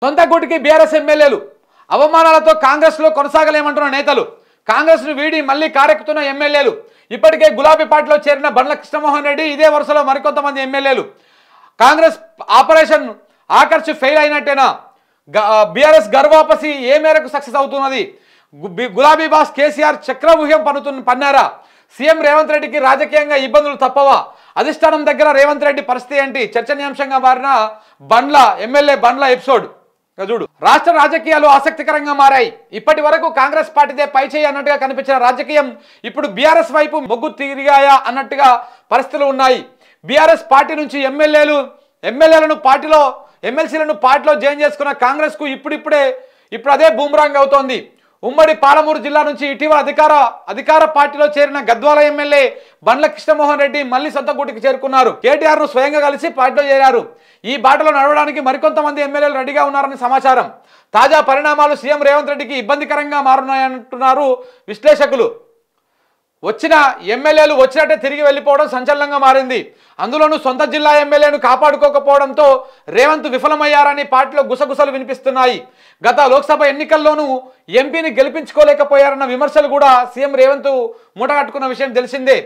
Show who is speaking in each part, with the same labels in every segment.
Speaker 1: సొంత గూటికి బీఆర్ఎస్ ఎమ్మెల్యేలు అవమానాలతో కాంగ్రెస్లో కొనసాగలేమంటున్న నేతలు, కాంగ్రెస్ను వీడి మళ్లీ కారెక్కుతున్న ఎమ్మెల్యేలు, ఇప్పటికే గులాబీ పార్టీలో చేరిన బండ్ల కృష్ణమోహన్ రెడ్డి, ఇదే వరుసలో మరికొంతమంది ఎమ్మెల్యేలు. కాంగ్రెస్ ఆపరేషన్ ఆకర్ష్ ఫెయిల్ అయినట్టేనా? బీఆర్ఎస్ గర్వాపసి ఏ మేరకు సక్సెస్ అవుతున్నది? గులాబీ బాస్ కేసీఆర్ చక్రవ్యూహం పన్నారా? సీఎం రేవంత్ రెడ్డికి రాజకీయంగా ఇబ్బందులు తప్పవా? అధిష్టానం దగ్గర రేవంత్ రెడ్డి పరిస్థితి ఏంటి? చర్చనీయాంశంగా మారిన ఎమ్మెల్యే బండ్ల ఎపిసోడ్ చూడు. రాష్ట్ర రాజకీయాలు ఆసక్తికరంగా మారాయి. ఇప్పటి వరకు కాంగ్రెస్ పార్టీదే పై చేయి అన్నట్టుగా కనిపించిన రాజకీయం ఇప్పుడు బీఆర్ఎస్ వైపు మొగ్గు తిరిగాయా అన్నట్టుగా పరిస్థితులు ఉన్నాయి. బీఆర్ఎస్ పార్టీ నుంచి ఎమ్మెల్యేలను పార్టీలో జాయిన్ చేసుకున్న కాంగ్రెస్ కు ఇప్పుడు అదే బూమరాంగ్ అవుతోంది. ఉమ్మడి పాలమూరు జిల్లా నుంచి ఇటీవల అధికార పార్టీలో చేరిన గద్వాల ఎమ్మెల్యే బండ్ల కృష్ణమోహన్ రెడ్డి మళ్లీ సొంత గూటికి చేరుకున్నారు. కేటీఆర్ ను స్వయంగా కలిసి పార్టీలో చేరారు. ఈ బాటలో నడవడానికి మరికొంతమంది ఎమ్మెల్యేలు రెడీగా ఉన్నారని సమాచారం. తాజా పరిణామాలు సీఎం రేవంత్ రెడ్డికి ఇబ్బందికరంగా మారున్నాయంటున్నారు విశ్లేషకులు. వచ్చిన ఎమ్మెల్యేలు వచ్చినట్టే తిరిగి వెళ్ళిపోవడం సంచలనంగా మారింది. అందులోనూ సొంత జిల్లా ఎమ్మెల్యేను కాపాడుకోకపోవడంతో రేవంత్ విఫలమయ్యారని పార్టీలో గుసగుసలు వినిపిస్తున్నాయి. గత లోక్సభ ఎన్నికల్లోనూ ఎంపీని గెలిపించుకోలేకపోయారన్న విమర్శలు కూడా సీఎం రేవంత్ మూటగట్టుకున్న విషయం తెలిసిందే.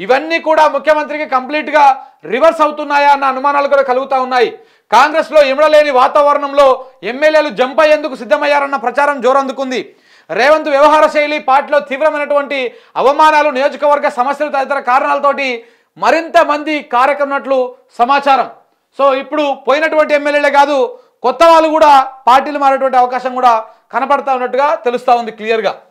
Speaker 1: ఇవన్నీ కూడా ముఖ్యమంత్రికి కంప్లీట్గా రివర్స్ అవుతున్నాయా అన్న అనుమానాలు కూడా కలుగుతూ ఉన్నాయి. కాంగ్రెస్లో ఇమడలేని వాతావరణంలో ఎమ్మెల్యేలు జంప్ అయ్యేందుకు సిద్ధమయ్యారన్న ప్రచారం జోరందుకుంది. రేవంత్ వ్యవహార శైలి, పార్టీలో తీవ్రమైనటువంటి అవమానాలు, నియోజకవర్గ సమస్యలు తదితర కారణాలతోటి మరింత మంది కారెక్కనున్నట్లు సమాచారం. సో ఇప్పుడు పోయినటువంటి ఎమ్మెల్యేలే కాదు, కొత్త వాళ్ళు కూడా పార్టీలు మారేటువంటి అవకాశం కూడా కనపడతా ఉన్నట్టుగా తెలుస్తూ ఉంది క్లియర్గా.